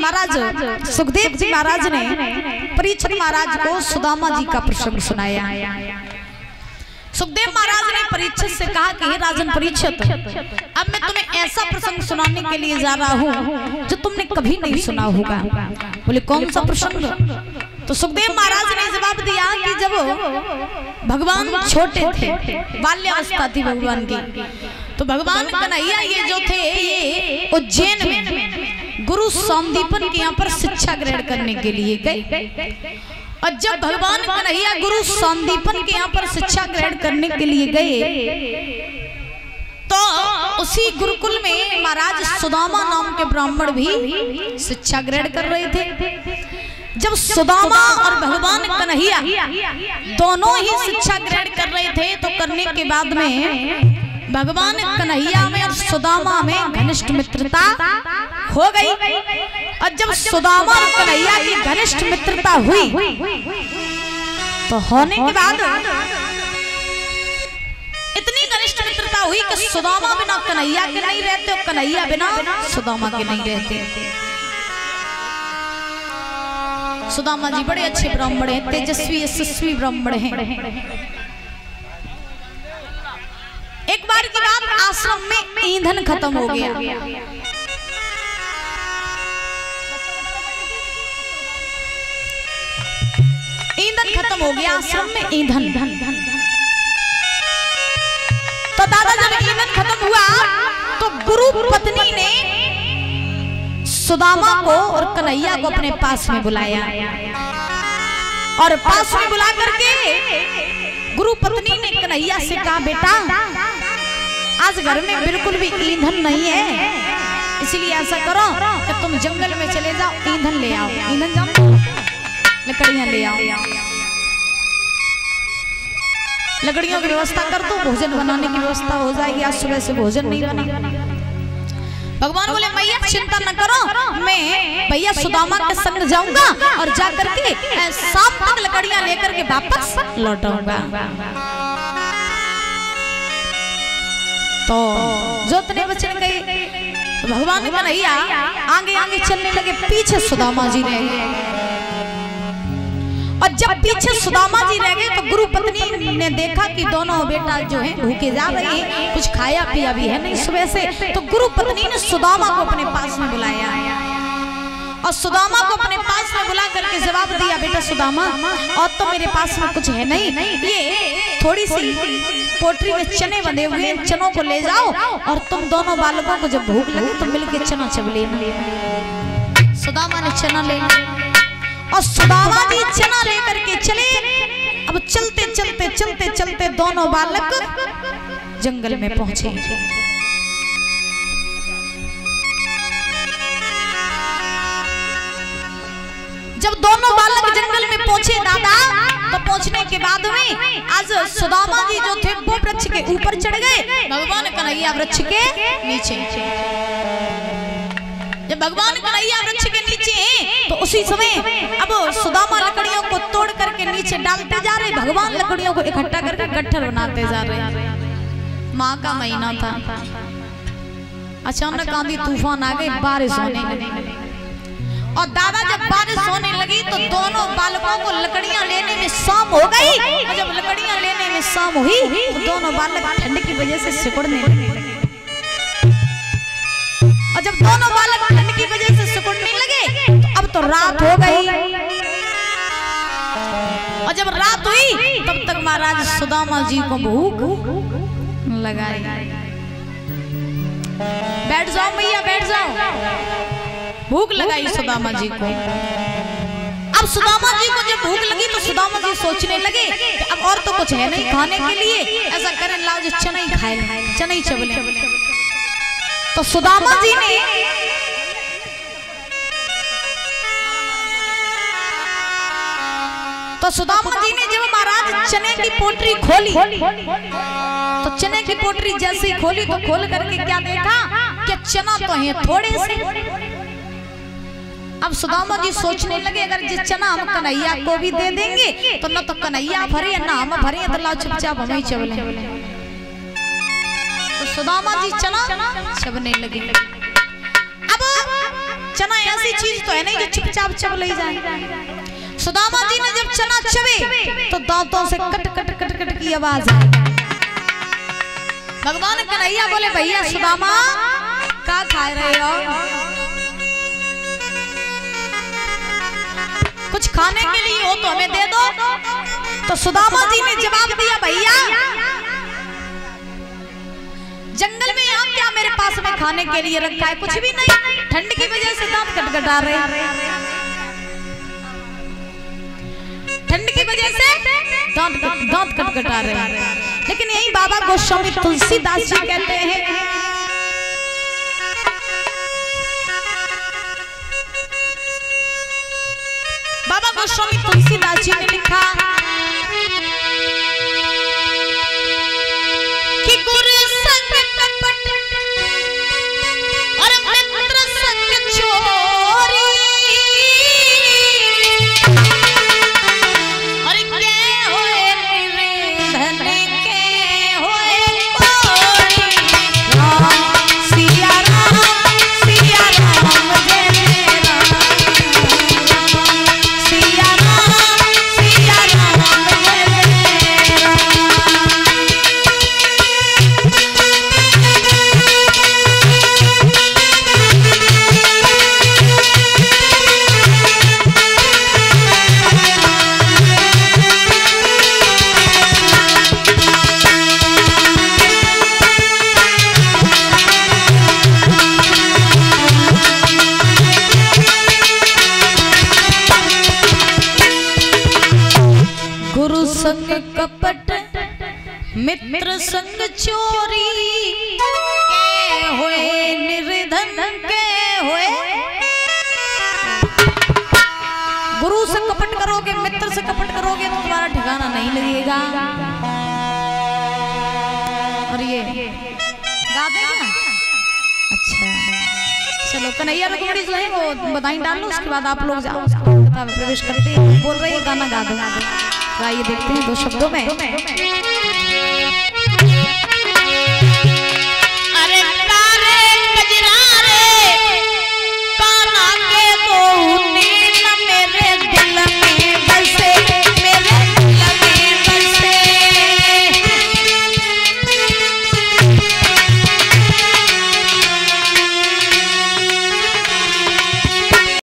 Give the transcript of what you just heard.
महाराज सुखदेव जी महाराज ने परीक्षित महाराज को सुदामा जी का प्रसंग सुनाया। सुखदेव महाराज ने परीक्षित से कहा कि हे राजन परीक्षित, अब मैं तुम्हें ऐसा प्रसंग सुनाने के लिए जा रहा हूँ जो तुमने कभी नहीं सुना होगा। बोले कौन सा प्रसंग? तो सुखदेव महाराज ने जवाब दिया कि जब भगवान छोटे थे, बाल्यावस्था थी भगवान की, तो भगवान कन्हैया ये जो थे ये उज्जैन में गुरु सौंदीपन के यहाँ पर शिक्षा ग्रहण करने के लिए गए। और जब भगवान कन्हैया गुरु सौंदीपन के यहाँ पर शिक्षा ग्रहण करने के लिए गए तो उसी गुरुकुल में महाराज सुदामा नाम के ब्राह्मण भी शिक्षा ग्रहण कर रहे थे। जब सुदामा और भगवान कन्हैया दोनों ही शिक्षा ग्रहण कर रहे थे तो करने के बाद में भगवान कन्हैया में और सुदामा में घनिष्ठ मित्रता हो गई। और जब सुदामा और कन्हैया की घनिष्ठ मित्रता हुई तो होने के बाद इतनी घनिष्ठ मित्रता हुई कि सुदामा बिना कन्हैया के नहीं रहते और कन्हैया बिना सुदामा के नहीं रहते। सुदामा जी बड़े अच्छे ब्राह्मण हैं, तेजस्वी यशस्वी ब्राह्मण हैं। एक बार की बात, आश्रम में ईंधन खत्म हो गया। ईंधन खत्म हो गया आश्रम में, ईंधन। तो दादा जब ईंधन खत्म हुआ तो गुरु पत्नी ने सुदामा को और कन्हैया को अपने पास में बुलाया और पास में बुला करके गुरु पत्नी ने कन्हैया से कहा बेटा आज घर में बिल्कुल भी ईंधन नहीं है, इसलिए ऐसा करो कि तुम जंगल में चले जाओ, ईंधन ले आओ। ईंधन जाओ, लकड़ियां ले आओ, लकड़ियों की व्यवस्था कर दो, भोजन बनाने की व्यवस्था हो जाएगी। आज सुबह से भोजन नहीं बना। भगवान बोले मैया चिंता न करो, मैं भैया सुदामा के संग जाऊंगा और जाकर के शाम तक लकड़ियां लेकर के वापस लौटाऊंगा। तो जो इतने बच्चे गए तो भगवान कन्हैया आगे आगे चलने लगे, पीछे सुदामा जी रह गए। और जब पीछे सुदामा जी रह गए तो गुरु पत्नी ने देखा कि दोनों बेटा जो हैं भूखे जा रहे हैं, कुछ खाया पिया भी है नहीं सुबह से। तो गुरु पत्नी ने सुदामा को अपने पास में बुलाया और सुदामा को अपने पास में बुला करके जवाब दिया बेटा सुदामा, और तो मेरे पास में कुछ है नहीं, ये थोड़ी सी पोटरी में चने बंधे हुए हैं, चनों को ले जाओ और तुम दोनों बालकों को जब भूख लगे तो मिलके चना चब लेना। सुदामा ने चना ले और सुदामा जी चना लेकर के चले। अब चलते चलते चलते चलते दोनों बालक जंगल में पहुंचे। जब दोनों बालक जंगल में पहुंचे दादा, तो पहुंचने के बाद में आज सुदामा जी जो थे वो वृक्ष के ऊपर चढ़ गए, भगवान कन्हैया वृक्ष के नीचे। जब भगवान कन्हैया वृक्ष के नीचे हैं तो उसी समय अब सुदामा लकड़ियों को तोड़ करके नीचे डालते जा रहे, भगवान लकड़ियों को इकट्ठा करके गट्ठर बनाते जा रहे। माँ का महीना था, अचानक आंधी तूफान आ गई, बारिश होने लगी। और दादा जब बारिश होने लगी तो दोनों बालकों को लकड़ियां लेने में शाम हो गई। और जब लकड़ियां लेने में शाम हुई तो दोनों बालक ठंड की वजह से सिकुड़ने लगे। और जब दोनों बालक ठंड की वजह से सिकुड़ने लगे तो अब तो रात हो गई। और जब रात हुई तब तक महाराज सुदामा जी को भूख लगाई। बैठ जाओ भैया, बैठ जाओ। भूख लगाई सुदामा जी को। अब सुदामा जी को जब भूख लगी तो सुदामा जी सोचने लगे कि अब और तो कुछ है नहीं खाने के लिए, ऐसा करें लाओ जो चना ही खाए, चना ही चबले। तो सुदामा जी ने जब महाराज चने की पोटरी खोली तो चने की पोटरी जैसे ही खोली तो खोल करके क्या देखा कि चना तो है थोड़े से। अब सुदामा जी सोचने लगे अगर जिस चना हम कन्हैया को भी दे देंगे तो न तो कन्हैया भरे ना हम भरे, तो लाओ चुपचाप हम ही चबले। तो सुदामा जी चना चबने लगे। अब चना ऐसी चीज तो है नहीं जो चुपचाप चब ले जाए। सुदामा जी ने जब चना चबे तो दांतों से कट कट कट कट की आवाज आई। भगवान कन्हैया बोले भैया सुदामा क्या खा रहे हो, कुछ खाने के लिए हो तो हमें दे दो। तो सुदामा जी ने जवाब दिया भैया जंगल में आम क्या मेरे पास में खाने के लिए रखा है, कुछ भी नहीं, ठंड की वजह से दांत कटकटा रहे, ठंड की वजह से दांत कटकटा रहे। लेकिन यही बाबा गोस्वामी तुलसीदास जी कहते हैं बाबा गोस्वामी तुलसीदास जी ने लिखा कि गुरु संग कपट और मित्र संग चोरी और के होए निर्धन के होए कोरी। राम सिया राम सिया राम जय राम, सिया राम सिया राम जय राम। गुरु संग कपट मित्र संग चोरी के होए निर्धन के होए। गुरु से कपट करोगे मित्र से कपट करोगे तो तुम्हारा ठिकाना नहीं लगेगा। और ये गा देगा। अच्छा चलो कन्हैया रुक्मणी जो है वो बधाई डाल लो, उसके बाद आप लोग जाओ प्रवेश करते हैं। बोल रही है गाना गा दो, आइए देखते हैं दो शब्दों में।